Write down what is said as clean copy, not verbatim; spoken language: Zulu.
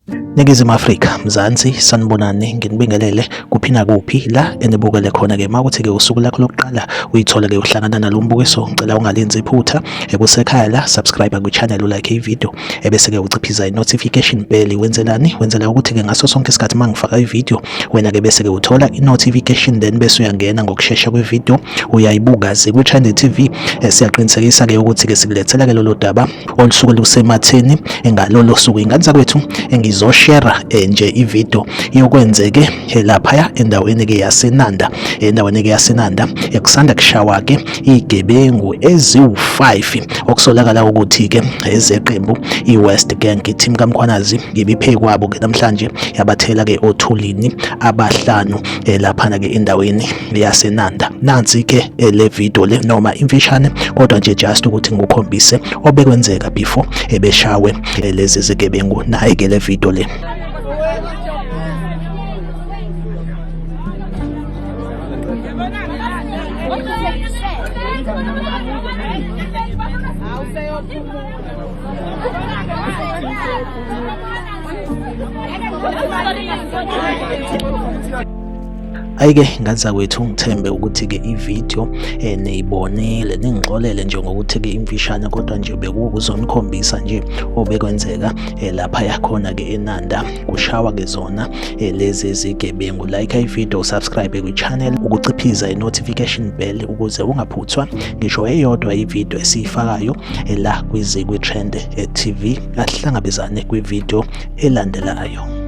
Ningizimu Afrika, Mzansi, sanibonani, nginibingelele kuphi nakuphi la enibukele khona-ke. Uma kuthi-ke usuku lakho lokuqala uyithole-ke uhlangana nalo mbukiso, ngicela ungalenzi iphutha. Kusekhaya la subscribe kwi-channel, ulike ivideo, ebese-ke uciphiza i-notification bell. Wenzelani? Wenzela ukuthi-ke ngaso sonke isikhathi uma ngifaka ivideo wena-ke bese-ke uthola i-notification, then bese uyangena ngokushesha kwevideo uyayibuka kwi-Trend TV. Siyaqinisekisa-ke ukuthi-ke sikulethela-ke lolo daba olusuke lusematheni ngalolo suku. Ingane zakwethu engizoshare nje ivideo yokwenzeke laphaya endaweni-ke yaseNanda. Endaweni-ke yaseNanda kusanda kushawa-ke igebengu eziwu-5 okusolakala ukuthi-ke ezeqembu i-West Gang. Team kaMkhwanazi ibiphe kwabo-ke namhlanje yabathela-ke othulini abahlanu laphana-ke endaweni yaseNanda. Nansi-ke le video le noma imfishane, kodwa nje just ukuthi ngikukhombise obekwenzeka before ebeshawe lezi zigebengu. Nayi-ke le video le. Ayike ngaza kwethu ngithembe ukuthi-ke ivideo niyibonile, ningixolele nje ngokuthi-ke imfishane, kodwa nje bekuzomkhombisa nje obekwenzeka lapha yakhona-ke eNanda kushawa-ke zona lezi zigebengu. Like ivideo, subscribe kwi-channel, ukuciphiza i-notification bell ukuze ungaphuthwa ngisho eyodwa ivideo esiyifakayo la kwi-Trend TV. Asihlangabezane kwivideo elandelayo.